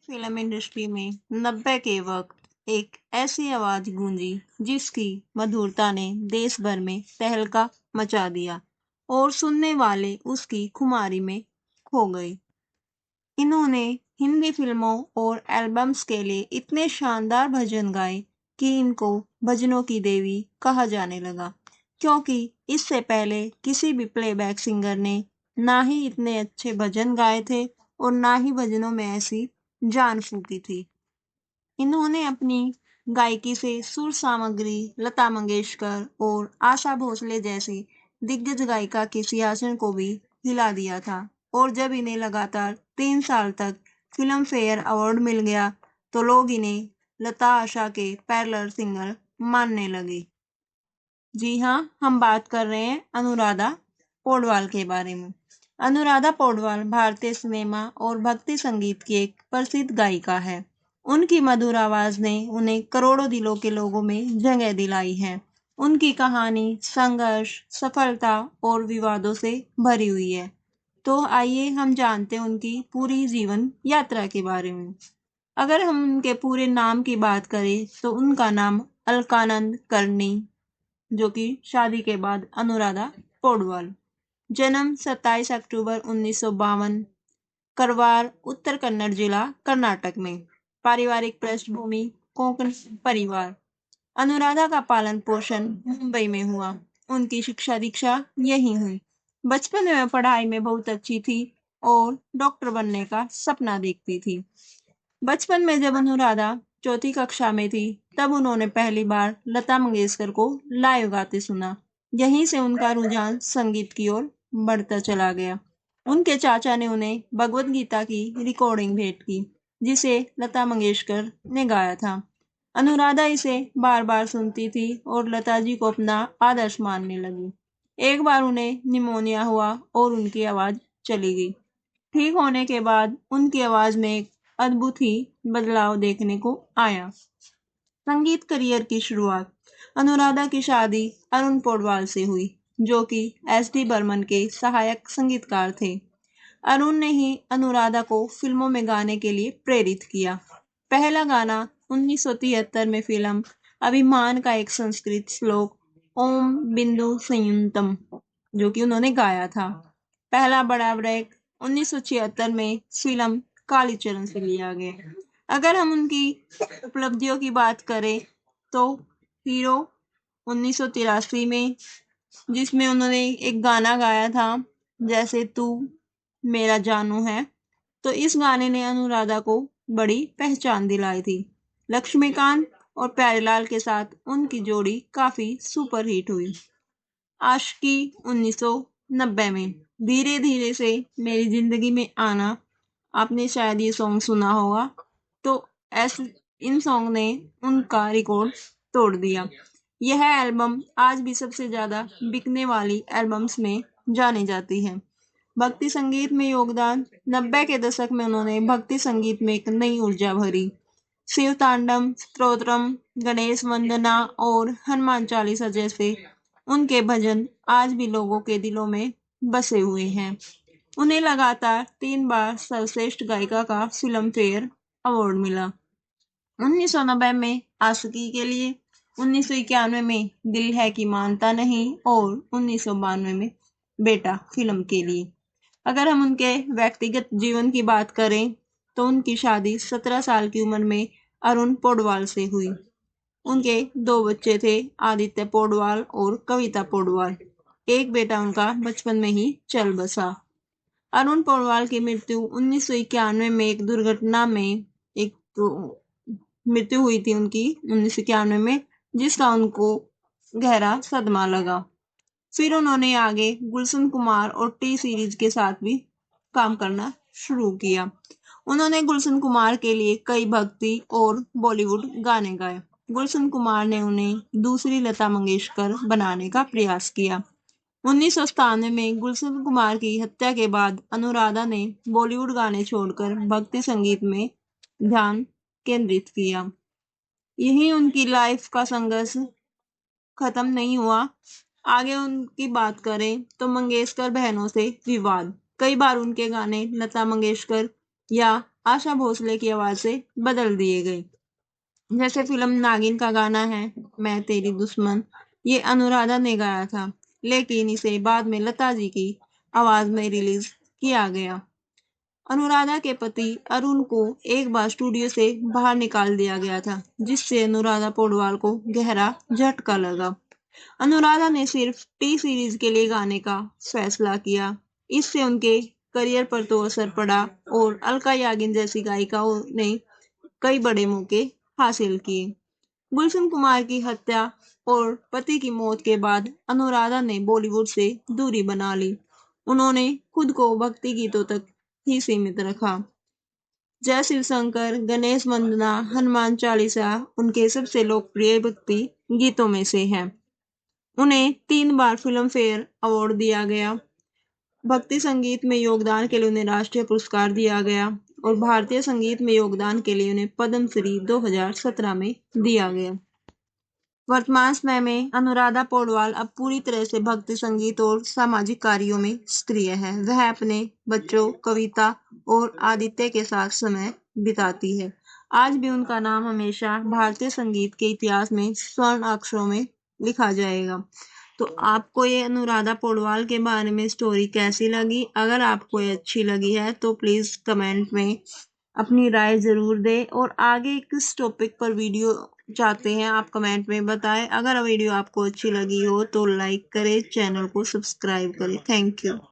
Film industry में 90 के वक्त एक ऐसी आवाज गूंजी जिसकी मधुरता ने देश भर में तहलका मचा दिया और सुनने वाले उसकी खुमारी में खो गए। इन्होंने हिंदी फिल्मों और एल्बम्स के लिए इतने शानदार भजन गाए कि इनको भजनों की देवी कहा जाने लगा, क्योंकि इससे पहले किसी भी प्लेबैक सिंगर ने ना ही इतने अच्छे भजन गाए थे और ना ही भजनों में ऐसी जान फूकी थी। इन्होंने अपनी गायकी से सुर सामग्री लता मंगेशकर और आशा भोसले जैसी दिग्गज गायिका के सिंहासन को भी हिला दिया था। और जब इन्हें लगातार 3 साल तक फिल्म फेयर अवार्ड मिल गया तो लोग इन्हें लता आशा के पैरेलल सिंगर मानने लगे। जी हाँ, हम बात कर रहे हैं अनुराधा पौडवाल के बारे में। अनुराधा पौडवाल भारतीय सिनेमा और भक्ति संगीत की एक प्रसिद्ध गायिका है। उनकी मधुर आवाज ने उन्हें करोड़ों दिलों के लोगों में जगह दिलाई है। उनकी कहानी संघर्ष, सफलता और विवादों से भरी हुई है। तो आइए हम जानते हैं उनकी पूरी जीवन यात्रा के बारे में। अगर हम उनके पूरे नाम की बात करें तो उनका नाम अलकानंद कर्णी, जो कि शादी के बाद अनुराधा पौडवाल। जन्म 27 अक्टूबर 1952, करवार, उत्तर कन्नड़ जिला, कर्नाटक में। पारिवारिक पृष्ठभूमि कोंकण परिवार। अनुराधा का पालन पोषण मुंबई में हुआ। उनकी शिक्षा दीक्षा यहीं हुई। बचपन में वह पढ़ाई में बहुत अच्छी थी और डॉक्टर बनने का सपना देखती थी। बचपन में जब अनुराधा चौथी कक्षा में थी तब उन्होंने पहली बार लता मंगेशकर को लाइव गाते सुना। यहीं से उनका रुझान संगीत की ओर बढ़ता चला गया। उनके चाचा ने उन्हें भगवत गीता की रिकॉर्डिंग भेंट की, जिसे लता मंगेशकर ने गाया था। अनुराधा इसे बार बार सुनती थी और लता जी को अपना आदर्श मानने लगी। एक बार उन्हें निमोनिया हुआ और उनकी आवाज चली गई। ठीक होने के बाद उनकी आवाज में एक अद्भुत ही बदलाव देखने को आया। संगीत करियर की शुरुआत। अनुराधा की शादी अरुण पौडवाल से हुई, जो कि एस डी बर्मन के सहायक संगीतकार थे। अरुण ने ही अनुराधा को फिल्मों में गाने के लिए प्रेरित किया। पहला गाना 1973 में फिल्म अभिमान का एक संस्कृत श्लोक ओम बिंदु संयुतम, जो कि उन्होंने गाया था। पहला बड़ा ब्रेक 1976 में फिल्म कालीचरण से लिया गया। अगर हम उनकी उपलब्धियों की बात करें तो हीरो 1983 में, जिसमें उन्होंने एक गाना गाया था जैसे तू मेरा जानू है, तो इस गाने ने अनुराधा को बड़ी पहचान दिलाई थी। लक्ष्मीकांत और प्यारेलाल के साथ उनकी जोड़ी काफी सुपर हिट हुई। आशिकी 1990 में। धीरे धीरे से मेरी जिंदगी में आना, आपने शायद ये सॉन्ग सुना होगा। तो ऐसे इन सॉन्ग ने उनका रिकॉर्ड तोड़ दिया। यह एल्बम आज भी सबसे ज्यादा बिकने वाली एल्बम्स में जानी जाती है। भक्ति संगीत में योगदान। 90 के दशक में उन्होंने भक्ति संगीत में एक नई ऊर्जा भरी। शिव तांडव, स्तोत्रम, गणेश वंदना और हनुमान चालीसा जैसे उनके भजन आज भी लोगों के दिलों में बसे हुए हैं। उन्हें लगातार 3 बार सर्वश्रेष्ठ गायिका का फिल्म फेयर अवार्ड मिला। 1990 में आशिकी के लिए, 1991 में दिल है कि मानता नहीं और 1992 में बेटा फिल्म के लिए। अगर हम उनके व्यक्तिगत जीवन की बात करें तो उनकी शादी 17 साल की उम्र में अरुण पौडवाल से हुई। उनके 2 बच्चे थे, आदित्य पौडवाल और कविता पौडवाल। एक बेटा उनका बचपन में ही चल बसा। अरुण पौडवाल की मृत्यु 1991 में एक दुर्घटना में एक तो मृत्यु हुई थी उनकी 1991 में, जिसका उनको गहरा सदमा लगा। फिर उन्होंने आगे गुलशन कुमार और टी सीरीज के साथ भी काम करना शुरू किया। उन्होंने गुलशन कुमार के लिए कई भक्ति और बॉलीवुड गाने गाए। गुलशन कुमार ने उन्हें दूसरी लता मंगेशकर बनाने का प्रयास किया। 1997 में गुलशन कुमार की हत्या के बाद अनुराधा ने बॉलीवुड गाने छोड़कर भक्ति संगीत में ध्यान केंद्रित किया। यही उनकी लाइफ का संघर्ष खत्म नहीं हुआ। आगे उनकी बात करें तो मंगेशकर बहनों से विवाद। कई बार उनके गाने लता मंगेशकर या आशा भोसले की आवाज से बदल दिए गए। जैसे फिल्म नागिन का गाना है मैं तेरी दुश्मन, ये अनुराधा ने गाया था, लेकिन इसे बाद में लता जी की आवाज में रिलीज किया गया। अनुराधा के पति अरुण को एक बार स्टूडियो से बाहर निकाल दिया गया था, जिससे अनुराधा पौडवाल को गहरा झटका लगा। अनुराधा ने सिर्फ टी सीरीज के लिए गाने का फैसला किया। इससे उनके करियर पर तो असर पड़ा और अलका याग्निक जैसी गायिकाओं ने कई बड़े मौके हासिल किए। गुलशन कुमार की हत्या और पति की मौत के बाद अनुराधा ने बॉलीवुड से दूरी बना ली। उन्होंने खुद को भक्ति गीतों तक ही सीमित रखा। जय शिव शंकर, गणेश वंदना, हनुमान चालीसा उनके सबसे लोकप्रिय भक्ति गीतों में से है। उन्हें 3 बार फिल्म फेयर अवार्ड दिया गया। भक्ति संगीत में योगदान के लिए उन्हें राष्ट्रीय पुरस्कार दिया गया और भारतीय संगीत में योगदान के लिए उन्हें पद्म श्री 2017 में दिया गया। वर्तमान समय में अनुराधा पौडवाल अब पूरी तरह से भक्ति संगीत और सामाजिक कार्यों में सक्रिय है। वह अपने बच्चों, कविता और आदित्य के साथ समय बिताती है। आज भी उनका नाम हमेशा भारतीय संगीत के इतिहास में स्वर्ण अक्षरों में लिखा जाएगा। तो आपको ये अनुराधा पौडवाल के बारे में स्टोरी कैसी लगी? अगर आपको ये अच्छी लगी है तो प्लीज कमेंट में अपनी राय जरूर दें और आगे किस टॉपिक पर वीडियो चाहते हैं आप कमेंट में बताएं। अगर वीडियो आपको अच्छी लगी हो तो लाइक करें, चैनल को सब्सक्राइब करें। Thank you.